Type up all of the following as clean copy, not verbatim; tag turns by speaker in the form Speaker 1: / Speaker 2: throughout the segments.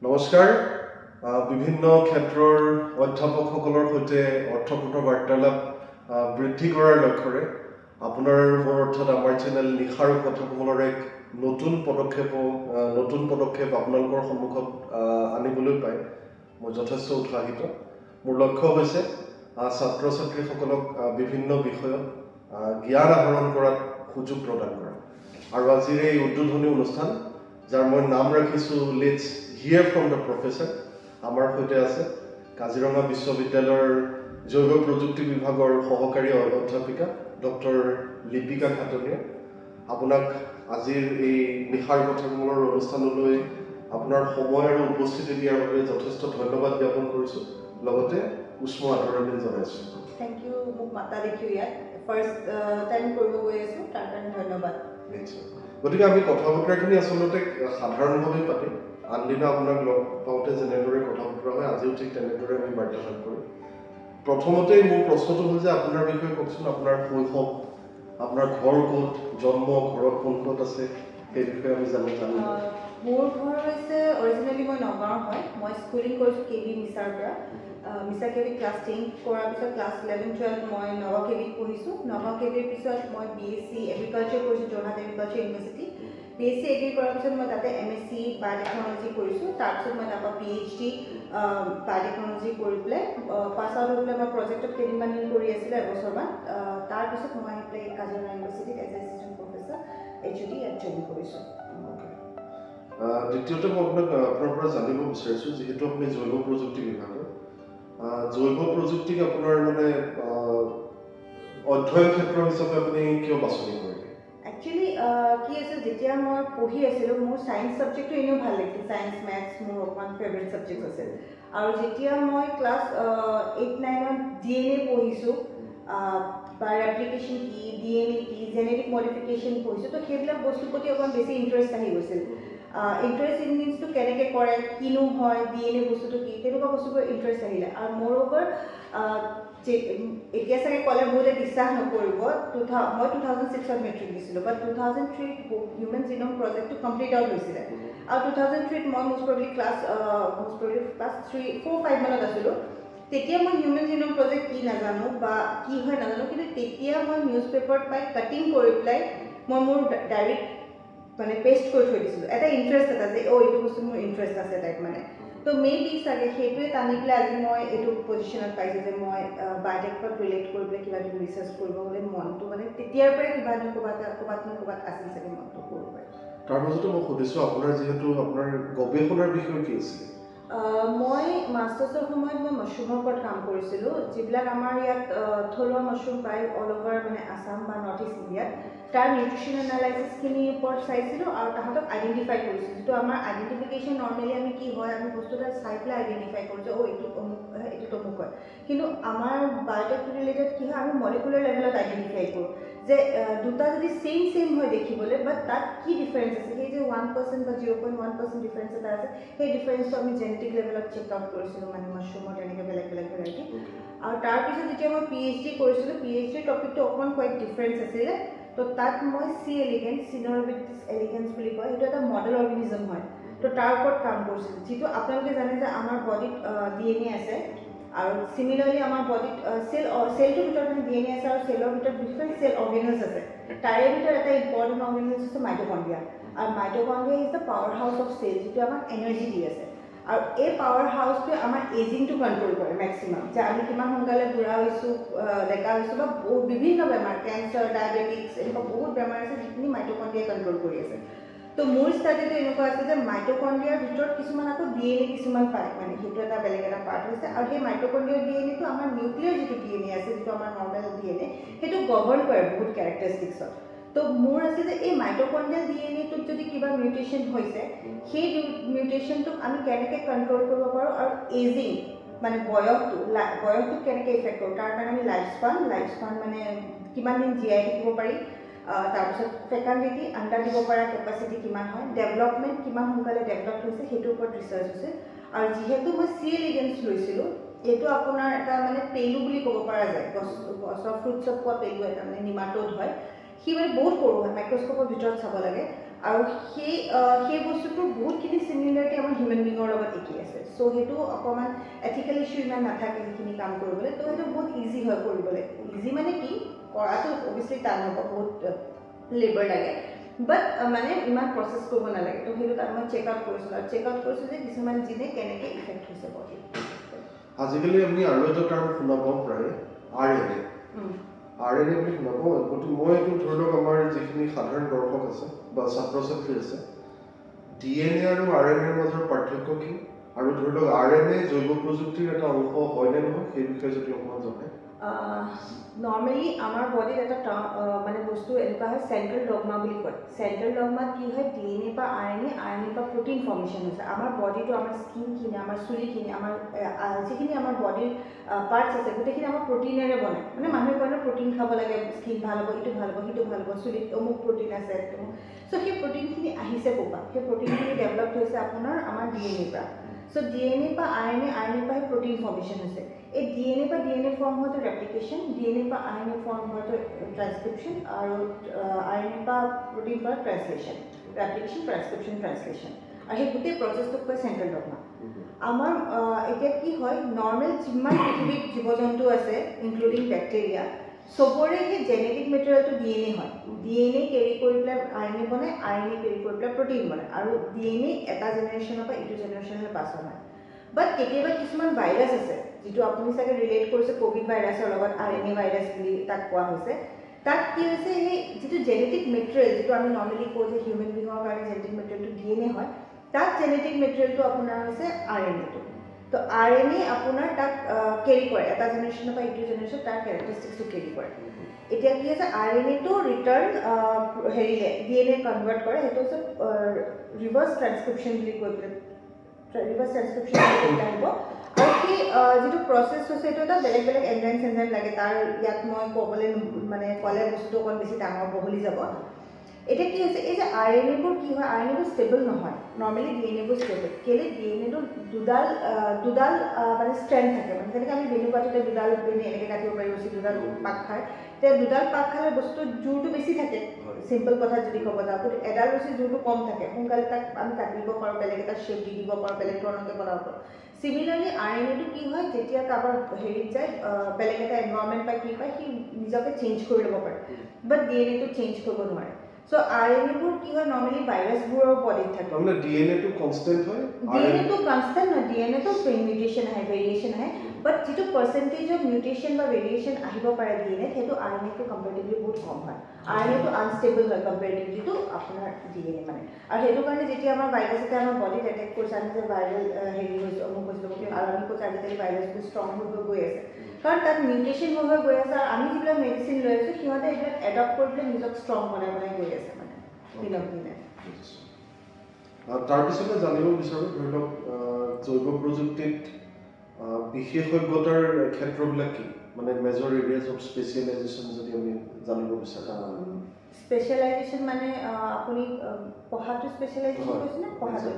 Speaker 1: নমস্কাৰ বিভিন্ন ক্ষেত্ৰৰ অধ্যাপকসকলৰ সৈতে অৰ্থপূৰ্ণ বাৰ্তালাপ বৃদ্ধি কৰাৰ লক্ষ্যৰে আপোনাৰ মোৰ অৰ্থাৎ আমাৰ চেনেল নিশাৰ কথাসমূহৰ এক নতুন পদক্ষেপ আপোনালোকৰ সন্মুখত আনিবলৈ পাই মই যথেষ্ট উৎসাহিত। মোৰ লক্ষ্য হৈছে ছাত্ৰ ছাত্ৰীসকলক বিভিন্ন বিষয়ত জ্ঞান আহৰণ কৰাত সুযোগ প্ৰদান কৰা। আৰু আজিৰ এই উদ্বোধনী অনুষ্ঠান যাৰ মই নাম ৰাখিছোঁ let's hear from the professor. আমাৰ সৈতে আছে কাজিৰঙা বিশ্ববিদ্যালয়ৰ জৈৱ প্ৰযুক্তি বিভাগৰ সহকাৰী অধ্যাপিকা ডক্টৰ লিপিকা খাটনিয়া। আপোনাক আজিৰ এই নিশাৰ কথাসমূহৰ অনুষ্ঠানলৈ আপোনাৰ সময় আৰু উপস্থিতি দিয়াৰ বাবে যথেষ্ট ধন্যবাদ জ্ঞাপন কৰিছোঁ, লগতে উষ্ম আদৰণি জনাইছোঁ।
Speaker 2: Thank you. মোক মাতা দেখিও ইয়াত ফাৰ্ষ্ট টাইম কৰিব গৈ আছোঁ, তাৰ কাৰণে ধন্যবাদ।
Speaker 1: নিশ্চয়। গতিকে আমি কথা বতৰাখিনি আচলতে সাধাৰণভাৱে পাতিম। আনদিনা আপোনাক লগ পাওঁতে যেনেদৰে কথা বতৰা হয় আজিও ঠিক তেনেদৰে আমি বাৰ্তালাপ কৰিম। প্ৰথমতেই মোৰ প্ৰশ্নটো হ'ল যে আপোনাৰ বিষয়ে কওকচোন, আপোনাৰ শৈশৱ, আপোনাৰ ঘৰ ক'ত, জন্ম, ঘৰত কোন ক'ত আছে, সেই বিষয়ে আমি জানিম।
Speaker 2: মোৰ ঘৰ হৈছে অৰিজিনেলি মই নগাঁৱৰ হয়। মই স্কুলিং কৰিছোঁ KB মিছাৰ পৰা। মিছা KB ক্লাছ 10 কৰাৰ পিছত ক্লাছ 11-12 মই নগাঁও KBত পঢ়িছোঁ। নগাঁও KBৰ পিছত মই BSc এগ্ৰিকালচাৰ কৰিছোঁ Jorhat agriculture university. BSc agri কৰাৰ পিছত মই তাতে MSc বায়'টেকনলজি কৰিছোঁ। তাৰপিছত মই তাৰপৰা PhD বায়'টেকনলজি কৰি পেলাই পাছ আউট হৈ পেলাই মই প্ৰজেক্টত কেইদিনমান কৰি আছিলোঁ এবছৰমান। তাৰপিছত মই আহি পেলাই কাজিৰঙা ইউনিভাৰ্চিটিত এজ এছিষ্টেণ্ট প্ৰফেচৰ HOD ইয়াত জইন কৰিছোঁ।
Speaker 1: দ্বিতীয়তে মই আপোনাৰ পৰা জানিব বিচাৰিছোঁ, যিহেতু আপুনি জৈৱ প্ৰযুক্তি বিভাগৰ, জৈৱ প্ৰযুক্তিক আপোনাৰ মানে অধ্যয়ন ক্ষেত্ৰ হিচাপে আপুনি কিয় বাছনি কৰিলে?
Speaker 2: একচুৱেলি কি আছিল, যেতিয়া মই পঢ়ি আছিলোঁ মোৰ ছায়েন্স ছাবজেক্টটো এনেও ভাল লাগিছিল। ছায়েন্স মেথছ মোৰ অকণমান ফেভৰেট ছাবজেক্ট আছিল। আৰু যেতিয়া মই ক্লাছ 8-9ত DNA পঢ়িছোঁ বা ৰেপ্লিকেশ্যন কি, DNA কি, জেনেটিক মডিফিকেশ্যন পঢ়িছোঁ, তো সেইবিলাক বস্তুৰ প্ৰতি অকণমান বেছি ইণ্টাৰেষ্ট আহি গৈছিল। ইণ্টাৰেষ্ট ইন মিনছটো কেনেকৈ কৰে, কিনো হয়, DNA বস্তুটো কি, তেনেকুৱা বস্তুবোৰ ইণ্টাৰেষ্ট আহিলে। আৰু মোৰ অভাৰ এতিয়া চাগে ক'লে বহুতে বিশ্বাস নকৰিব, মই 2006ত মেট্ৰিক দিছিলোঁ, বাট 2003ত হিউমেন জিন'ম প্ৰজেক্টটো কমপ্লিট আউট হৈছিলে। আৰু 2003ত মই মোষ্ট প্ৰবলি ক্লাছ 4-5 মানত আছিলোঁ। তেতিয়া মই হিউমেন জিন'ম প্ৰজেক্ট কি নাজানো বা কি হয় নাজানো, কিন্তু তেতিয়া মই নিউজ পেপাৰত পাই কাটিং কৰি পেলাই মই মোৰ ডায়েৰীত মানে পেষ্ট কৰি থৈ দিছিলোঁ। এটা ইণ্টাৰেষ্ট এটা যে এইটো বস্তু মোৰ ইণ্টাৰেষ্ট আছে টাইপ মানে। তো মেবি চাগে সেইটোৱে টানি পেলাই আজি মই এইটো পজিশ্যনত পাইছোঁ যে মই বায়'টেকত ৰিলেট কৰি পেলাই কিবা কিবি ৰিচাৰ্চ কৰিব হ'লে মনটো মানে তেতিয়াৰ পৰাই কিবা নহয় ক'ৰবাত আছিল চাগে মনটো সৰুৰ পৰাই।
Speaker 1: তাৰ মাজতে মই সুধিছোঁ, আপোনাৰ যিহেতু আপোনাৰ গৱেষণাৰ বিষয় কি আছিলে?
Speaker 2: মই মাষ্টাৰ্ছৰ সময়ত মই মাছৰুমৰ ওপৰত কাম কৰিছিলোঁ, যিবিলাক আমাৰ ইয়াত থলুৱা মাছৰুম পায় অল অভাৰ মানে আছাম বা নৰ্থ ইষ্ট ইণ্ডিয়াত। তাৰ নিউট্ৰিশ্যন এনালাইচিছখিনিৰ ওপৰত চাইছিলোঁ আৰু তাহাঁতক আইডেণ্টিফাই কৰিছিলোঁ। যিটো আমাৰ আইডেণ্টিফিকেশ্যন নৰ্মেলি আমি কি হয়, আমি বস্তু এটা চাই পেলাই আইডেণ্টিফাই কৰোঁ যে এইটো অমুক হয়, এইটো তমুক হয়। কিন্তু আমাৰ বায়'টেক ৰিলেটেড কি হয়, আমি মলিকুলাৰ লেভেলত আইডেণ্টিফাই কৰোঁ যে দুটা যদি ছেইম হয় দেখিবলৈ, বাট তাত কি ডিফাৰেঞ্চ আছে, সেই যে 1% বা 0.1% ডিফাৰেঞ্চ এটা আছে, সেই ডিফাৰেঞ্চটো আমি জেনেটিক লেভেলত চেক আউট কৰিছিলোঁ মানে মাছৰুমৰ তেনেকৈ বেলেগ ভেৰাইটি। আৰু তাৰপিছত যেতিয়া মই PhD কৰিছিলোঁ, PhD টপিকটো অকণমান কোৱাইট ডিফাৰেঞ্চ আছিলে। তো তাত মই চিনৰবিটিছ এলিগেন্স বুলি কয়, সেইটো এটা মডেল অৰ্গেনিজম হয়। তো তাৰ ওপৰত কাম কৰিছিলোঁ, যিটো আপোনালোকে জানে যে আমাৰ বডিত DNA আছে। আৰু চিমিলাৰলি আমাৰ বডিত চেলটোৰ ভিতৰত মানে DNA আছে আৰু চেলৰ ভিতৰত ডিফাৰেণ্ট চেল অৰ্গেনেলছ আছে। তাৰে ভিতৰত এটা ইম্পৰ্টেণ্ট অৰ্গেনেলছ হৈছে মাইটকণ্ড্ৰিয়া। আৰু mitochondria is the powerhouse of cell, যিটো আমাক এনাৰ্জি দি আছে। আৰু এই পাৱাৰ হাউচটোৱে আমাৰ এজিংটো কণ্ট্ৰল কৰে মেক্সিমাম, যে আমি কিমান সোনকালে বুঢ়া হৈছোঁ, ডেকা হৈছোঁ বা বিভিন্ন বেমাৰ, কেঞ্চাৰ, ডায়েবেটিক্স, এনেকুৱা বহুত বেমাৰ আছে যিখিনি মাইটকণ্ড্ৰিয়াই কণ্ট্ৰল কৰি আছে। তো মোৰ ষ্টাডিটো এনেকুৱা আছে যে মাইটকণ্ড্ৰিয়াৰ ভিতৰত কিছুমান আকৌ DNA কিছুমান পায়, মানে সেইটো এটা বেলেগ এটা পাৰ্ট হৈছে। আৰু সেই মাইটকণ্ড্ৰিয়াৰ DNAটো আমাৰ নিউক্লিয়াৰ যিটো DNA আছে, যিটো আমাৰ নৰ্মেল DNA, সেইটো গভৰ্ণ কৰে বহুত কেৰেক্টাৰিষ্টিক্সত। তো মোৰ আছে যে এই মাইটকণ্ড্ৰিয়াল DNAটোত যদি কিবা মিউটেশ্যন হৈছে, সেই মিউটেশ্যনটোক আমি কেনেকৈ কণ্ট্ৰল কৰিব পাৰোঁ, আৰু এজিং মানে বয়সটোক কেনেকৈ ইফেক্ট কৰোঁ, তাৰ কাৰণে আমি লাইফ স্পান মানে কিমান দিন জীয়াই থাকিব পাৰি, তাৰপিছত ফেকালিটি আণ্ডাৰ দিব পৰা কেপাচিটি কিমান হয়, ডেভেলপমেণ্ট কিমান সোনকালে ডেভেলপ হৈছে, সেইটোৰ ওপৰত ৰিচাৰ্চ হৈছে। আৰু যিহেতু মই C. elegans লৈছিলোঁ, এইটো আপোনাৰ এটা মানে পেলু বুলি ক'ব পৰা যায়, গছৰ ফ্ৰুটছত পোৱা পেলু এটা মানে নিমাটোড হয়। সি মানে বহুত সৰু হয়, মাইক্ৰস্কোপৰ ভিতৰত চাব লাগে। আৰু সেই বস্তুটোৰ বহুতখিনি চিমিলাৰিটি আমাৰ হিউমেন বিঙৰ লগত একেই আছে চ' সেইটো অকণমান এথিকেল ইছ্যু ইমান নাথাকে সেইখিনি কাম কৰিবলৈ তো সেইটো বহুত ইজি হয় কৰিবলৈ ইজি মানে কি কৰাটো অভিয়াছলি টান হ'ব বহুত লেবাৰ লাগে বাট মানে ইমান প্ৰচেছ কৰিব নালাগে তো সেইটো তাত মই চেক আউট কৰিছিলোঁ আৰু চেক আউট কৰিছোঁ যে কিছুমান জিনে কেনেকৈ ইফেক্ট হৈছে বডি
Speaker 1: আজিকালি আমি আৰু এটা টাৰ্ম শুনা পাওঁ প্ৰায় RNA RNA বুলি শুনা পাওঁ গতিকে মই এইটো ধৰি লওক আমাৰ যিখিনি সাধাৰণ দৰ্শক আছে বা ছাত্ৰ ছাত্ৰী আছে DNA আৰু RNA ৰ মাজৰ পাৰ্থক্য কি আৰু ধৰি লওক RNA জৈৱ প্ৰযুক্তিৰ এটা অংশ হয় নে নহয় সেই বিষয়ে যদি অকণমান জনায়
Speaker 2: নৰ্মেলি আমাৰ বডিত এটা মানে বস্তু এনেকুৱা হয় চেণ্ট্ৰেল ডগমা বুলি কয় চেণ্ট্ৰেল ডগমাত কি হয় DNA বা RNA বা প্ৰটিন ফৰ্মেশ্যন হৈছে আমাৰ বডিটো আমাৰ স্কিনখিনি আমাৰ চুলিখিনি আমাৰ যিখিনি আমাৰ বডিৰ পাৰ্টছ আছে গোটেইখিনি আমাৰ প্ৰটিনেৰে বনায় মানে মানুহে কয় প্ৰটিন খাব লাগে স্কিন ভাল হ'ব ইটো ভাল হ'ব সিটো ভাল হ'ব চুলিত অমুক প্ৰটিন আছে চ' সেই প্ৰটিনখিনি আহিছে ক'ৰপৰা সেই প্ৰটিনখিনি ডেভেলপ হৈছে আপোনাৰ আমাৰ DNA পৰা চ' DNA বা RNA পৰা প্ৰটিন ফৰ্মেশ্যন হৈছে এই DNA বা DNA ফৰ্ম হোৱাটো ৰেপ্লিকেশ্যন DNA বা RNA ফৰ্ম হোৱাটো ট্ৰান্সক্ৰিপশ্যন আৰু RNA বা প্ৰটিন পৰা ট্ৰান্সলেশ্যন ৰেপ্লিকেশ্যন ট্ৰান্সক্ৰিপশ্যন ট্ৰান্সলেশ্যন আৰু সেই গোটেই প্ৰচেছটোক কয় চেণ্ট্ৰেল ডগমা আমাৰ এতিয়া কি হয় নৰ্মেল যিমান পৃথিৱীত জীৱ জন্তু আছে ইনক্লুডিং বেক্টেৰিয়া চবৰে সেই জেনেটিক মেটেৰিয়েলটো DNA হয় DNA কেৰি কৰি পেলাই RNA বনায় RNA কেৰি কৰি পেলাই প্ৰটিন বনায় আৰু DNA এটা জেনেৰেশ্যনৰ পৰা ইটো জেনেৰেশ্যনলৈ পাছ হয় বাট কেতিয়াবা কিছুমান ভাইৰাছ আছে যিটো আপুনি চাগে ৰিলেট কৰিছে ক'ভিড ভাইৰাছৰ লগত RNA ভাইৰাছ বুলি তাক কোৱা হৈছে তাত কি হৈছে সেই যিটো জেনেটিক মেটেৰিয়েল যিটো আমি নৰ্মেলি কওঁ যে হিউমেন বিঙৰ কাৰণে জেনেটিক মেটেৰিয়েলটো DNA হয় তাত জেনেটিক মেটেৰিয়েলটো আপোনাৰ হৈছে RNAটো তো RNA আপোনাৰ তাক কেৰি কৰে এটা জেনেৰেশ্যনৰ পৰা ইটো জেনেৰেশ্যন তাৰ কেৰেক্টাৰিষ্টিক্সটো কেৰি কৰে এতিয়া কি হৈছে RNAটো ৰিটাৰ্ণ হেৰিলে DNA কনভাৰ্ট কৰে সেইটো হৈছে ৰিভাৰ্ছ ট্ৰান্সক্ৰিপশ্যন বুলি কৈ পেলাই ৰিভাৰ্ছ ট্ৰান্সক্ৰিপশ্যন আহিব আৰু সেই যিটো প্ৰচেছ হৈছে সেইটো এটা বেলেগ বেলেগ এনজাইম লাগে তাৰ ইয়াত মই ক'বলৈ মানে ক'লে বস্তুটো অকণ বেছি ডাঙৰ বহলি যাব এতিয়া কি হৈছে এই যে RNAবোৰ কি হয় RNAবোৰ ষ্টেবল নহয় নৰ্মেলি DNAবোৰ ষ্টেবল কেলৈ DNAটো দুডাল মানে ষ্ট্ৰেণ্ড থাকে মানে যেনেকৈ আমি বেনু কাটোতে দুডাল বেনি এনেকৈ কাটিব পাৰি ৰচি দুডাল পাক খায় তেতিয়া দুডাল পাক খালে বস্তুটো জোৰটো বেছি থাকে চিম্পল কথা যদি ক'ব যাওঁ কিন্তু এডাল ৰচি জোৰটো কম থাকে সোনকালে তাক আমি কাটিব পাৰোঁ বেলেগ এটা শ্বেপ দি দিব পাৰোঁ বেলেগ ধৰণকৈ বনাব পাৰোঁ চিমিলাৰলি RNAটো কি হয় যেতিয়া কাৰোবাৰ হেৰিত যায় বেলেগ এটা এনভাইৰনমেণ্ট পায় কি পায় সি নিজকে চেঞ্জ কৰি ল'ব পাৰে বাট DNAটো চেঞ্জ কৰিব নোৱাৰে চ' RNAবোৰ কি হয় নৰ্মেলি ভাইৰাছবোৰৰ বডিত থাকে
Speaker 1: মানে DNAটো কনষ্টেণ্ট হয়
Speaker 2: DNAটো কনষ্টেণ্ট নহয় DNAটো মিউটেশ্যন আহে ভেৰিয়েশ্যন আহে বাট যিটো পাৰ্চেণ্টেজ অফ মিউটেশ্যন বা ভেৰিয়েশ্যন আহিব পাৰে DNA সেইটো RNAটো কম্পেৰেটিভলি বহুত কম হয় RNAটো আনষ্টেবল হয় কম্পেৰেটিভলি টু আপোনাৰ DNA মানে আৰু সেইটো কাৰণে যেতিয়া আমাৰ ভাইৰাছ এটা আমাৰ বডিত এটেক কৰিছে আমি যে ভাইৰেল হেৰি হৈছে অমুক হৈছিলোঁ আৰু আমি কৈছোঁ আজিকালি ভাইৰাছবোৰ ষ্ট্ৰং হৈ গৈ আছে কাৰণ তাত মিউটেশ্যন হৈ গৈ আছে আৰু আমি যিবিলাক মেডিচিন লৈ আছোঁ সিহঁতে এইবিলাক এডপ্ট কৰি পেলাই নিজক ষ্ট্ৰং বনাই গৈ আছে মানে দিনক দিনে
Speaker 1: তাৰপিছতে জানিব বিচাৰোঁ ধৰি লওক জৈৱ প্ৰযুক্তিত বিশেষজ্ঞতাৰ ক্ষেত্ৰবিলাক কি মানে মেজৰ এৰিয়াজ অফ স্পেচিয়েলাইজেশ্যন যদি আমি জানিব বিচাৰোঁ
Speaker 2: স্পেচিয়েলাইজেশ্যন মানে আপুনি পঢ়াটো স্পেচিয়েলাইজেশ্যন কৈছে নে পঢ়াটো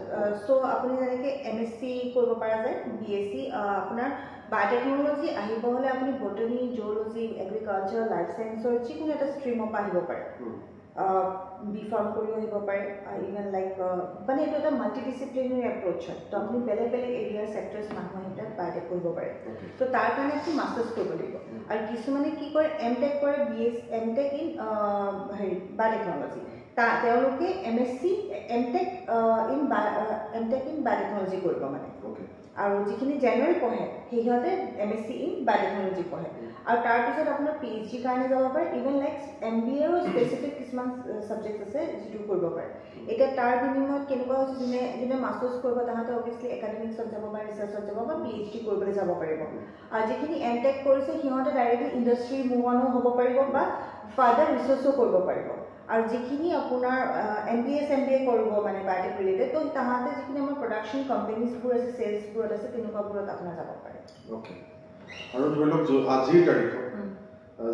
Speaker 2: চ' আপুনি যেনেকৈ MSc কৰিব পৰা যায় BSc আপোনাৰ বায়'টেকনলজি আহিব হ'লে আপুনি বটনী জুলজি এগ্ৰিকালচাৰ লাইফ চায়েন্সৰ যিকোনো এটা ষ্ট্ৰীমৰ পৰা আহিব পাৰে B.Pharm কৰিও আহিব পাৰে ইভেন লাইক মানে এইটো এটা মাল্টিডিচিপ্লিনাৰী এপ্ৰ'চ হয় তো আপুনি বেলেগ বেলেগ এৰিয়াৰ ছেক্টৰ্ছ মানুহ আহি পেলাই বায়'টেক কৰিব পাৰে তো তাৰ কাৰণে আপুনি মাষ্টাৰ্ছ কৰিব লাগিব আৰু কিছুমানে কি কৰে MTech কৰে MTech ইন হেৰি বায়'টেকনলজি তেওঁলোকে MSc MTech ইন বায়'টেকনলজি কৰিব মানে আৰু যিখিনি জেনেৰেল পঢ়ে সিহঁতে MSc ইন বায়'টেকনলজি পঢ়ে আৰু তাৰপিছত আপোনাৰ PhD কাৰণে যাব পাৰে ইভেন লাইক MBAৰো স্পেচিফিক কিছুমান ছাবজেক্ট আছে যিটো কৰিব পাৰে এতিয়া তাৰ বিনিময়ত কেনেকুৱা হৈছে যোনে মাষ্টাৰ্ছ কৰিব তাহাঁতে অভিয়াছলি একাডেমিক্সত যাব বা ৰিচাৰ্চত যাব বা PhD কৰিবলৈ যাব পাৰিব আৰু যিখিনি MTech কৰিছে সিহঁতে ডাইৰেক্টলি ইণ্ডাষ্ট্ৰী মুভ অনো হ'ব পাৰিব বা ফাৰ্ডাৰ ৰিচাৰ্চো কৰিব পাৰিব আৰু যিখিনি আপোনাৰ MBA কৰিব মানে বায়'টেক ৰিলেটেড তো তাহাঁতে যিখিনি আমাৰ প্ৰডাকশ্যন কোম্পানীজবোৰ আছে চেলছবোৰত আছে তেনেকুৱাবোৰত আপোনাৰ যাব পাৰে
Speaker 1: অ'কে আৰু ধৰি লওক আজিৰ তাৰিখত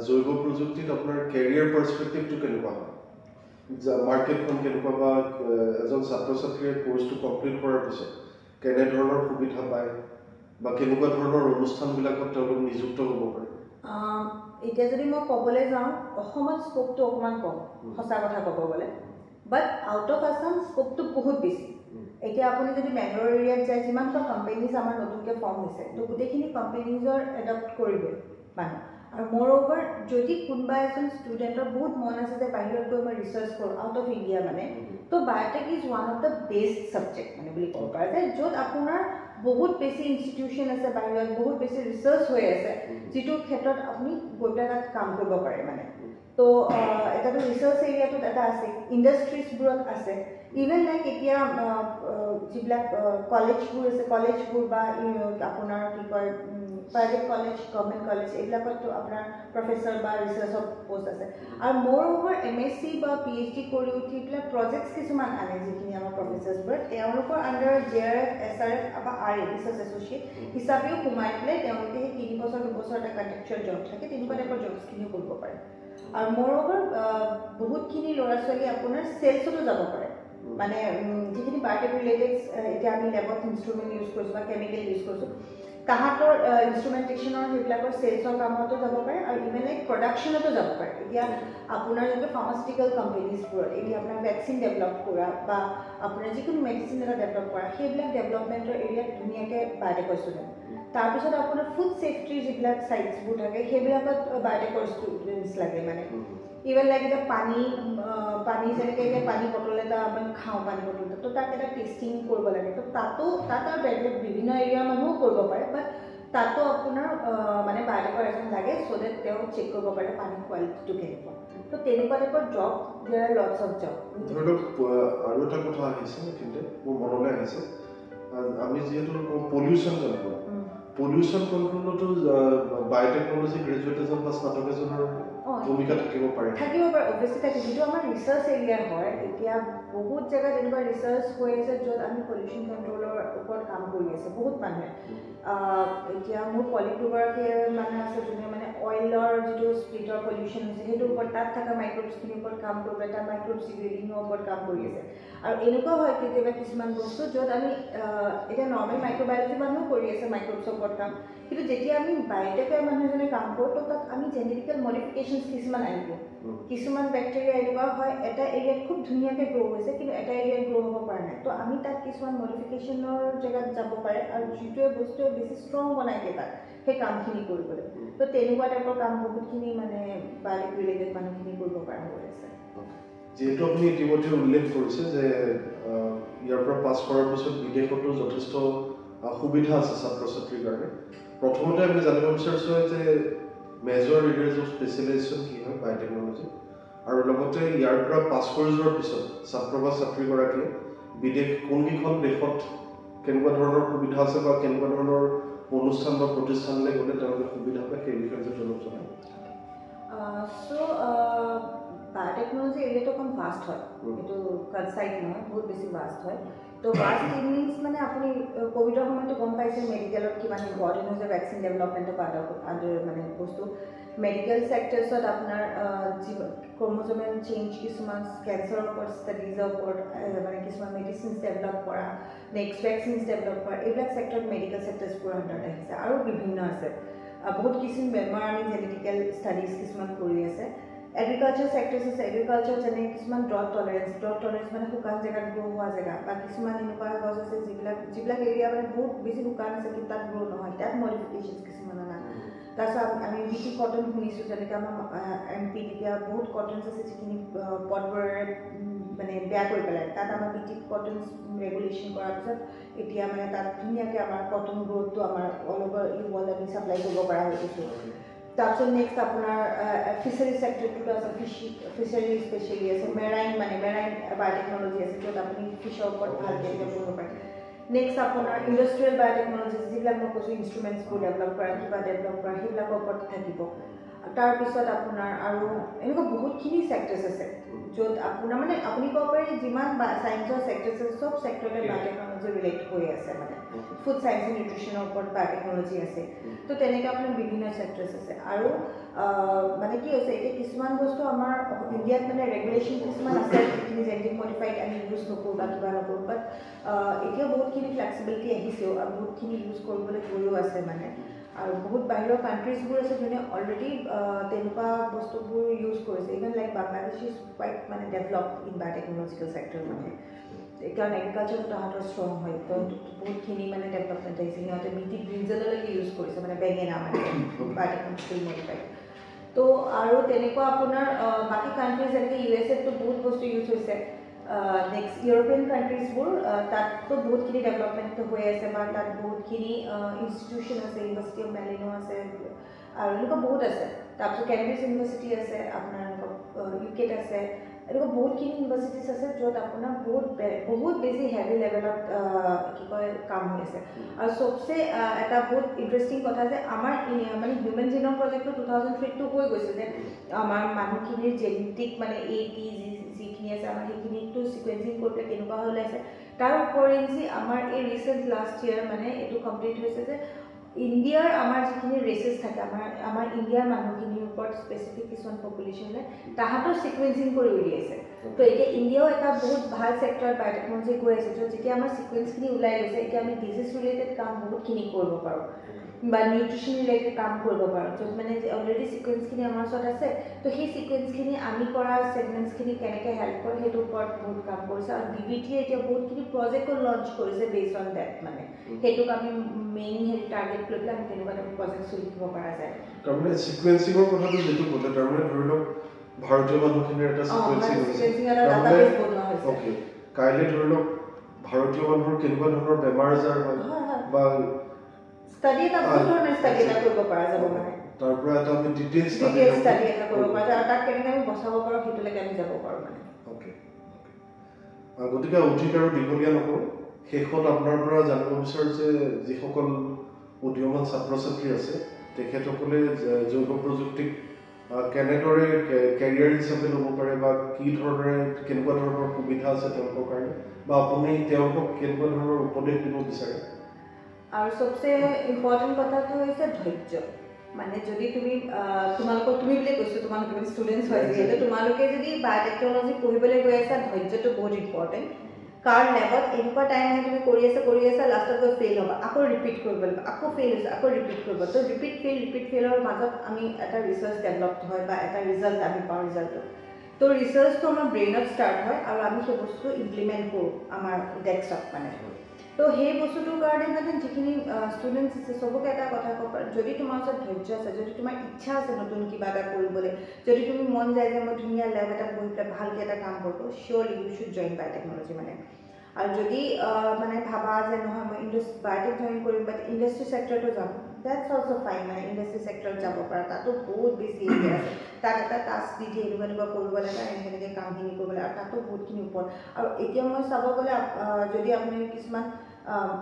Speaker 1: জৈৱ প্ৰযুক্তিত আপোনাৰ কেৰিয়াৰ পাৰ্চপেক্টিভটো কেনেকুৱা হয় মাৰ্কেটখন কেনেকুৱা বা এজন ছাত্ৰ ছাত্ৰীয়ে কোৰ্চটো কমপ্লিট কৰাৰ পিছত কেনেধৰণৰ সুবিধা পায় বা কেনেকুৱা ধৰণৰ অনুষ্ঠানবিলাকত তেওঁলোক নিযুক্ত হ'ব পাৰে
Speaker 2: এতিয়া যদি মই ক'বলৈ যাওঁ অসমত স্কোপটো অকণমান কম সঁচা কথা ক'ব গ'লে বাট আউট অফ আছাম স্কোপটো বহুত বেছি এতিয়া আপুনি যদি বেংগলোৰ এৰিয়াত যায় যিমানটা কোম্পানীজ আমাৰ নতুনকৈ ফৰ্ম হৈছে তো গোটেইখিনি কোম্পানীজৰ এডপ্ট কৰিবই মানুহ আৰু মোৰ অভাৰ যদি কোনোবা এজন ষ্টুডেণ্টৰ বহুত মন আছে যে বাহিৰত গৈ মই ৰিচাৰ্চ কৰোঁ আউট অফ ইণ্ডিয়া মানে তো biotech is one of the best subject মানে বুলি ক'ব পাৰে যে য'ত আপোনাৰ বহুত বেছি ইনষ্টিটিউশ্যন আছে বাহিৰত বহুত বেছি ৰিচাৰ্চ হৈ আছে যিটো ক্ষেত্ৰত আপুনি গৈ পেলাই তাত কাম কৰিব পাৰে মানে তো এটাতো ৰিচাৰ্চ এৰিয়াটোত এটা আছে ইণ্ডাষ্ট্ৰিজবোৰত আছে ইভেন লাইক এতিয়া যিবিলাক কলেজবোৰ আছে কলেজবোৰ বা আপোনাৰ কি কয় প্ৰাইভেট কলেজ গভৰ্ণমেণ্ট কলেজ এইবিলাকতো আপোনাৰ প্ৰফেচৰ বা ৰিচাৰ্চৰ পষ্ট আছে আৰু মোৰ অভাৰ MSc বা PhD কৰি উঠি পেলাই প্ৰজেক্টছ কিছুমান আনে যিখিনি আমাৰ প্ৰফেচাৰ্ছবোৰে তেওঁলোকৰ আণ্ডাৰ JRF SRF বা RA ৰিচাৰ্চ এছ'চিয়েট হিচাপেও সোমাই পেলাই তেওঁলোকে সেই 3 বছৰ 2 বছৰ এটা কণ্ট্ৰেকচুৱেল জব থাকে তেনেকুৱা টাইপৰ জবছখিনিও কৰিব পাৰে আৰু মোৰ অভাৰ বহুতখিনি ল'ৰা ছোৱালী আপোনাৰ চেলছতো যাব পাৰে মানে যিখিনি বায়'টেক ৰিলেটেড এতিয়া আমি লেবত ইনষ্ট্ৰুমেণ্ট ইউজ কৰিছোঁ বা কেমিকেল ইউজ কৰিছোঁ তাহাঁতৰ ইনষ্ট্ৰুমেণ্টেশ্যনৰ সেইবিলাকৰ চেলছৰ কামতো যাব পাৰে আৰু ইভেন লাইক প্ৰডাকশ্যনতো যাব পাৰে এতিয়া আপোনাৰ যিটো ফাৰ্মাচিউটিকেল কোম্পানীজবোৰত এতিয়া আপোনাৰ ভেকচিন ডেভেলপ কৰা বা আপোনাৰ যিকোনো মেডিচিন এটা ডেভেলপ কৰা সেইবিলাক ডেভেলপমেণ্টৰ এৰিয়াত ধুনীয়াকৈ বায়'টেকৰ ষ্টুডেণ্ট তাৰপিছত আপোনাৰ ফুড ছেফটিৰ যিবিলাক চাইটছবোৰ থাকে সেইবিলাকত বায়'টেকৰ ষ্টুডেণ্টছ লাগে মানে ইভেন লাইক এতিয়া পানী যেনেকৈ এতিয়া পানী বটল এটা আমি খাওঁ পানী বটল এটা তো তাক এটা টেষ্টিং কৰিব লাগে তো তাত আৰু বেলেগ বিভিন্ন এৰিয়াৰ মানুহো কৰিব পাৰে বাট তাতো আপোনাৰ মানে বায়'টেকৰ এজন লাগে চ' ডেট তেওঁ চেক কৰিব পাৰে পানীৰ কোৱালিটিটো কেনেকুৱা তো তেনেকুৱা টাইপৰ job there are lots of job
Speaker 1: ধৰি লওক আৰু এটা কথা আহিছে এইখিনিতে মোৰ মনলৈ আহিছে আমি যিহেতু পলিউশ্যন কণ্ট্ৰল পলিউশ্যন কণ্ট্ৰলতো বায়'টেকনলজি গ্ৰেজুৱেট এজন বা স্নাতক এজনৰ ভূমিকা থাকিব পাৰে
Speaker 2: অভিয়াছলি থাকে যিটো আমাৰ ৰিচাৰ্চ এৰিয়া হয় এতিয়া বহুত জেগাত এনেকুৱা ৰিচাৰ্চ হৈ আছে য'ত আমি পলিউশ্যন কণ্ট্ৰলৰ ওপৰত কাম কৰি আছে বহুত মানুহে এতিয়া মোৰ কলিগ দুগৰাকী মানুহ আছে যোনে মানে অইলৰ যিটো স্প্লিটৰ পলিউশ্যন হৈছে সেইটোৰ ওপৰত তাত থকা মাইক্ৰ'বছখিনিৰ ওপৰত কাম কৰিব এটা মাইক্ৰ'বছ ডিগ্ৰেডিঙৰ ওপৰত কাম কৰি আছে আৰু এনেকুৱা হয় কেতিয়াবা কিছুমান বস্তু য'ত আমি এতিয়া নৰ্মেল মাইক্ৰ'বায়'লজি মানুহেও কৰি আছে মাইক্ৰ'বছৰ ওপৰত কাম কিন্তু যেতিয়া আমি বায়'টেকৰ মানুহ এজনে কাম কৰোঁ তো তাত আমি জেনেটিকেল মডিফিকেশ্যনছ কিছুমান আনিব কিছুমান বেক্টেৰিয়া এনেকুৱা হয় এটা এৰিয়াত খুব ধুনীয়াকৈ গ্ৰ' হৈছে কিন্তু এটা এৰিয়াত গ্ৰ' হ'ব পৰা নাই তো আমি তাত কিছুমান মডিফিকেশ্যনৰ জেগাত যাব পাৰে আৰু যিটোৱে বস্তুৱে বেছি ষ্ট্ৰং বনাই দিয়ে তাত সেই কামখিনি কৰিবলৈ তো তেনেকুৱা টাইপৰ কাম বহুতখিনি মানে বায়'টেক ৰিলেটেড মানুহখিনি কৰিব পৰা হৈ আছে
Speaker 1: যেহেতু আপুনি ইতিমধ্যে উল্লেখ কৰিছে যে ইয়াৰ পৰা পাছ কৰাৰ পিছত বিদেশতো যথেষ্ট সুবিধা আছে ছাত্ৰ ছাত্ৰীৰ কাৰণে প্ৰথমতে আমি জানিব বিচাৰিছোঁ যে মেজৰ এৰিয়াজ অফ স্পেচিয়েলাইজেশ্যন কি হয় বায়'টেকনলজি আৰু লগতে ইয়াৰ পৰা পাছ কৰি যোৱাৰ পিছত ছাত্ৰ বা ছাত্ৰীগৰাকীয়ে বিদেশ কোনকেইখন দেশত কেনেকুৱা ধৰণৰ সুবিধা আছে বা কেনেকুৱা ধৰণৰ অনুষ্ঠান বা প্ৰতিষ্ঠানলৈ গ'লে তেওঁলোকে সুবিধা পায় সেই বিষয়ে যদি অলপ জনায়
Speaker 2: বায়'টেকনলজি এৰিয়াটো অকণ ভাষ্ট হয় এইটো কনচাইড নহয় বহুত বেছি ভাষ্ট হয় তো ভাষ্ট মিনছ মানে আপুনি ক'ভিডৰ সময়তো গম পাইছে মেডিকেলত কিমান ইম্পৰ্টেণ্ট হৈছে ভেকচিন ডেভেলপমেণ্টৰ মানে বস্তু মেডিকেল ছেক্টৰছত আপোনাৰ ক্ৰম'জমেল চেঞ্জ কিছুমান কেঞ্চাৰৰ ওপৰত ষ্টাডিজৰ ওপৰত মানে কিছুমান মেডিচিনছ ডেভেলপ কৰা নেক্সট ভেকচিনছ ডেভেলপ কৰা এইবিলাক ছেক্টৰত মেডিকেল ছেক্টৰছবোৰ আণ্ডাৰত আহিছে আৰু বিভিন্ন আছে বহুত কিছুমান বেমাৰ আমি জেনেটিকেল ষ্টাডিজ কিছুমান কৰি আছে এগ্ৰিকালচাৰ ছেক্টৰছ আছে এগ্ৰিকালচাৰ যেনে কিছুমান ড্ৰট টলাৰেঞ্চ মানে শুকান জেগাত গ্ৰ' হোৱা জেগা বা কিছুমান এনেকুৱা গছ আছে যিবিলাক এৰিয়া মানে বহুত বেছি শুকান আছে কিন্তু তাত গ্ৰ' নহয় তাত মডিফিকেশ্যনছ কিছুমান অনা তাৰপিছত আমি BT কটন শুনিছোঁ যেনেকৈ আমাৰ MP এতিয়া বহুত কটনছ আছে যিখিনি পটবোৰেৰে মানে বেয়া কৰি পেলাই তাত আমাৰ BT কটনছ ৰেগুলেশ্যন কৰাৰ পিছত এতিয়া মানে তাত ধুনীয়াকৈ আমাৰ কটন গ্ৰ'থটো আমাৰ অল অভাৰ ৱৰ্ল্ড আমি ছাপ্লাই কৰিব পৰা হৈ গৈছোঁ তাৰপিছত নেক্সট আপোনাৰ ফিচাৰী ছেক্টৰটোতো আছে ফিচাৰী স্পেচিয়েলি আছে মেৰাইন বায়'টেকনলজি আছে য'ত আপুনি ফিছৰ ওপৰত ভালকৈ কৰিব পাৰে নেক্সট আপোনাৰ ইণ্ডাষ্ট্ৰিয়েল বায়'টেকনলজি যিবিলাক মই কৈছোঁ ইনষ্ট্ৰুমেণ্টছবোৰ ডেভেলপ কৰা কিবা ডেভেলপ কৰা সেইবিলাকৰ ওপৰত থাকিব তাৰপিছত আপোনাৰ আৰু এনেকুৱা বহুতখিনি ছেক্টৰছ আছে য'ত আপোনাৰ মানে আপুনি ক'ব পাৰে যিমান ছায়েন্সৰ ছেক্টৰছ আছে চব ছেক্টৰতে বায়'টেকনলজি ৰিলেট হৈ আছে মানে ফুড ছায়েন্স এণ্ড নিউট্ৰিশ্যনৰ ওপৰত বায়'টেকনলজি আছে তো তেনেকৈ আপোনাৰ বিভিন্ন ছেক্টৰছ আছে আৰু মানে কি হৈছে এতিয়া কিছুমান বস্তু আমাৰ ইণ্ডিয়াত মানে ৰেগুলেশ্যন কিছুমান আছে যিখিনি জেনেটিক মডিফাইড আমি ইউজ নকৰোঁ বা কিবা নকৰোঁ বাট এতিয়াও বহুতখিনি ফ্লেক্সিবিলিটি আহিছেও আৰু বহুতখিনি ইউজ কৰিবলৈ গৈও আছে মানে আৰু বহুত বাহিৰৰ কাণ্ট্ৰিজবোৰ আছে যোনে অলৰেডি তেনেকুৱা বস্তুবোৰ ইউজ কৰিছে even like Bangladesh is quit মানে ডেভেলপ ইন বায়'টেকনলজিকেল চেক্টৰ মানে কাৰণ এগ্ৰিকালচাৰটো তাহাঁতৰ ষ্ট্ৰং হয় তো বহুতখিনি মানে ডেভেলপমেণ্ট আহিছে সিহঁতে মিটি ব্ৰিঞ্জললৈকে ইউজ কৰিছে মানে বেঙেনা মানে বায়'টেকনলজিকেল মডিফাইড তো আৰু তেনেকুৱা আপোনাৰ বাকী কাণ্ট্ৰিজ যেনেকৈ USA-তো বহুত বস্তু ইউজ হৈছে নেক্সট ইউৰোপিয়ান কাণ্ট্ৰিজবোৰ তাততো বহুতখিনি ডেভেলপমেণ্ট হৈ আছে বা তাত বহুতখিনি ইনষ্টিটিউশ্যন আছে ইউনিভাৰ্চিটি অফ মেলিনো আছে আৰু এনেকুৱা বহুত আছে তাৰপিছত কেম্ব্ৰিজ ইউনিভাৰ্চিটি আছে আপোনাৰ UK-ত আছে এনেকুৱা বহুতখিনি ইউনিভাৰ্চিটিজ আছে য'ত আপোনাৰ বহুত বেছি হেভি লেভেলত কি কয় কাম হৈ আছে আৰু চবচে এটা বহুত ইণ্টাৰেষ্টিং কথা যে আমাৰ মানে হিউমেন জিনম প্ৰজেক্টটো 2003-টো হৈ গৈছে যে আমাৰ মানুহখিনিৰ জেনেটিক মানে যিখিনি আছে আমাৰ সেইখিনিতো ছিকুৱেঞ্চিং কৰি পেলাই কেনেকুৱা হৈ ওলাইছে তাৰ উপৰিঞ্চি আমাৰ এই ৰিচেণ্ট লাষ্ট ইয়েৰ মানে এইটো কমপ্লিট হৈছে যে ইণ্ডিয়াৰ আমাৰ যিখিনি ৰেচেছ থাকে আমাৰ ইণ্ডিয়াৰ মানুহখিনিৰ ওপৰত স্পেচিফিক কিছুমান পপুলেশ্যনে তাহাঁতৰ ছিকুৱেঞ্চিং কৰি উলিয়াইছে তো এতিয়া ইণ্ডিয়াও এটা বহুত ভাল ছেক্টৰত বায়'টেকনলজি গৈ আছে য'ত যেতিয়া আমাৰ ছিকুৱেঞ্চখিনি ওলাই গৈছে এতিয়া আমি ডিজিজ ৰিলেটেড কাম বহুতখিনি কৰিব পাৰোঁ বা নিউট্ৰিশ্যন ৰিলেটেড কাম কৰিব পাৰোঁ য'ত মানে অলৰেডি ছিকুৱেঞ্চখিনি আমাৰ ওচৰত আছে তো সেই ছিকুৱেঞ্চখিনি আমি কৰা ছেগমেণ্টছখিনি কেনেকৈ হেল্প কৰে সেইটোৰ ওপৰত বহুত কাম কৰিছে আৰু DBT-য়ে এতিয়া বহুতখিনি প্ৰজেক্টো লঞ্চ কৰিছে বেছড অন ডেট মানে সেইটোক আমি মেইন হেৰি টাৰ্গেট লৈ পেলাই আমি তেনেকুৱা এটা প্ৰজেক্ট চলি থাকিব পৰা যায়
Speaker 1: তাৰমানে ছিকুৱেঞ্চিঙৰ কথাটো যিটো ক'লে তাৰমানে ধৰি লওক ভাৰতীয় মানুহখিনিৰ এটা ছিকুৱেঞ্চিং অ'কে কাইলৈ ধৰি লওক ভাৰতীয় মানুহৰ কেনেকুৱা ধৰণৰ বেমাৰ আজাৰ হয় বা
Speaker 2: ষ্টাডি এটা বহুত ধৰণৰ ষ্টাডি এটা কৰিব পৰা যাব মানে
Speaker 1: তাৰ পৰা এটা আমি ডিটেইল
Speaker 2: ষ্টাডি এটা কৰিব পৰা যায় আৰু তাক কেনেকৈ আমি বচাব পাৰোঁ সেইটোলৈকে আমি যাব পাৰোঁ মানে
Speaker 1: অ'কে গতিকে অধিক আৰু দীঘলীয়া নকৰোঁ শেষত আপোনাৰ পৰা জানিব বিচাৰোঁ যে যিসকল উদীয়মান ছাত্ৰ ছাত্ৰী আছে তেখেতসকলে জৈৱ প্ৰযুক্তিক কেনেদৰে কেৰিয়াৰ হিচাপে ল'ব পাৰে বা কি ধৰণেৰে কেনেকুৱা ধৰণৰ সুবিধা আছে তেওঁলোকৰ কাৰণে বা আপুনি তেওঁলোকক কেনেকুৱা ধৰণৰ উপদেশ দিব বিচাৰে
Speaker 2: আৰু চবচে ইম্পৰ্টেণ্ট কথাটো হৈছে ধৈৰ্য মানে যদি তুমি তোমালোকক তুমি বুলি কৈছোঁ তোমালোকে ষ্টুডেণ্টছ হয় যিহেতু তোমালোকে যদি বায়'টেকনলজি পঢ়িবলৈ গৈ আছা ধৈৰ্যটো বহুত ইম্পৰ্টেণ্ট কাৰণ লেবত এনেকুৱা টাইম আহে তুমি কৰি আছা লাষ্টত গৈ ফেইল হ'ব আকৌ ৰিপিট কৰিব লাগিব আকৌ ফেইল হৈছে আকৌ ৰিপিট কৰিব তো ৰিপিট ফেইলৰ মাজত আমি এটা ৰিচাৰ্চ ডেভেলপ হয় বা এটা ৰিজাল্ট আমি পাওঁ ৰিজাল্টটো তো ৰিচাৰ্চটো আমাৰ ব্ৰেইনত ষ্টাৰ্ট হয় আৰু আমি সেই বস্তুটো ইমপ্লিমেণ্ট কৰোঁ আমাৰ ডেস্কত মানে তো সেই বস্তুটোৰ কাৰণে মানে যিখিনি ষ্টুডেণ্টছ আছে চবকে এটা কথা ক'ব পাৰোঁ যদি তোমাৰ ওচৰত ধৈৰ্য আছে যদি তোমাৰ ইচ্ছা আছে নতুন কিবা এটা কৰিবলৈ যদি তুমি মন যায় যে মই ধুনীয়া লেব এটা বহি পেলাই ভালকৈ এটা কাম কৰোঁ seriously you should join biotechnology মানে আৰু যদি মানে ভাবা যে নহয় মই বায়'টেক জইন কৰিম বাট ইণ্ডাষ্ট্ৰি ছেক্টৰটো যাম দেটছ অলছ' ফাইন মানে ইণ্ডাষ্ট্ৰি ছেক্টৰত যাব পৰা তাতো বহুত বেছি এৰিয়া আছে তাত এটা টাস্ক দি দিয়ে এনেকুৱা কৰিব লাগে এনেকৈ কামখিনি কৰিব লাগে আৰু তাতো বহুতখিনি ওপৰত আৰু এতিয়া মই চাব গ'লে যদি আপুনি কিছুমান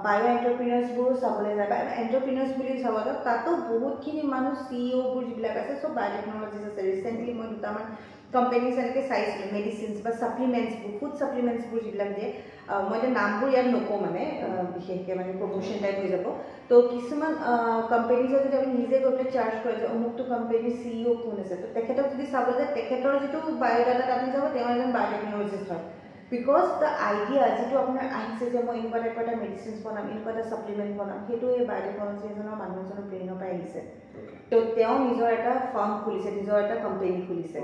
Speaker 2: বায়' এণ্টাৰপ্ৰিনাৰ্ছবোৰো চাবলৈ যায় বা এণ্টাৰপ্ৰিনাৰ্ছ বুলি চাব যাওক তাতো বহুতখিনি মানুহ CEOবোৰ যিবিলাক আছে চব বায়'টেকনলজিছ আছে ৰিচেণ্টলি মই দুটামান কোম্পানীজ এনেকৈ চাইছিলোঁ মেডিচিনছ বা ছাপ্লিমেণ্টছবোৰ ফুড ছাপ্লিমেণ্টছবোৰ যিবিলাক দিয়ে মই এতিয়া নামবোৰ ইয়াত নকওঁ মানে বিশেষকৈ মানে প্ৰমোশ্যন টাইপ হৈ যাব তো কিছুমান কোম্পানীজৰ যদি আমি নিজে গৈ পেলাই চাৰ্জ কৰে যে অমুকটো কোম্পানীৰ CEO কোন আছে তো তেখেতক যদি চাব যায় তেখেতৰ যিটো বায়'ডাটাত আপুনি যাব তেওঁ এজন বায়'টেকনলজিষ্ট হয় বিকজ দ্য আইডিয়া যিটো আপোনাৰ আহিছে যে মই এনেকুৱা টাইপৰ এটা মেডিচিনছ বনাম এনেকুৱা এটা ছাপ্লিমেণ্ট বনাম সেইটো এই বায়'টেকনলজি এজনৰ মানুহ এজনৰ ব্ৰেইনৰ পৰা আহিছে তো তেওঁ নিজৰ এটা ফাৰ্ম খুলিছে নিজৰ এটা কোম্পানী খুলিছে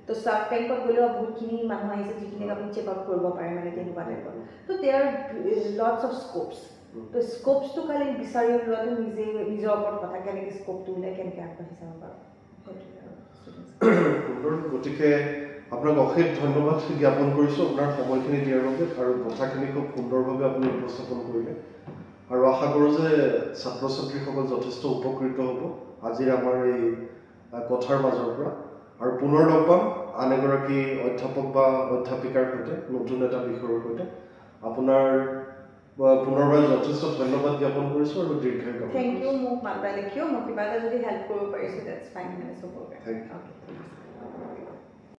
Speaker 2: তো চাৰ্ক টেংকত গ'লেও বহুতখিনি মানুহ আহিছে যিখিনিক আপুনি চেক আউট কৰিব পাৰে মানে তেনেকুৱা টাইপৰ তো দেয়াৰ লটছ অফ স্কোপছ তো স্কোপছটো খালি বিচাৰি উলিওৱাটো নিজৰ ওপৰত কথা কেনেকৈ স্কোপটো ওলাই কেনেকৈ আগবাঢ়ি যাব পাৰোঁ
Speaker 1: সুন্দৰ গতিকে আপোনাক অশেষ ধন্যবাদ জ্ঞাপন কৰিছোঁ আপোনাৰ সময়খিনি দিয়াৰ বাবে আৰু কথাখিনি খুব সুন্দৰভাৱে আপুনি উপস্থাপন কৰিলে আৰু আশা কৰোঁ যে ছাত্ৰ ছাত্ৰীসকল যথেষ্ট উপকৃত হ'ব আজিৰ আমাৰ এই কথাৰ মাজৰ পৰা আৰু পুনৰ লগ পাম আন এগৰাকী অধ্যাপক বা অধ্যাপিকাৰ সৈতে নতুন এটা বিষয়ৰ সৈতে আপোনাৰ পুনৰবাৰ যথেষ্ট ধন্যবাদ জ্ঞাপন কৰিছোঁ আৰু দীৰ্ঘায়ু
Speaker 2: থেংক ইউ মোক মাতা লিখিও মই কিবা এটা যদি হেল্প কৰিব পাৰিছোঁ ডেটছ ফাইন মানে চবকে
Speaker 1: থেংক ইউ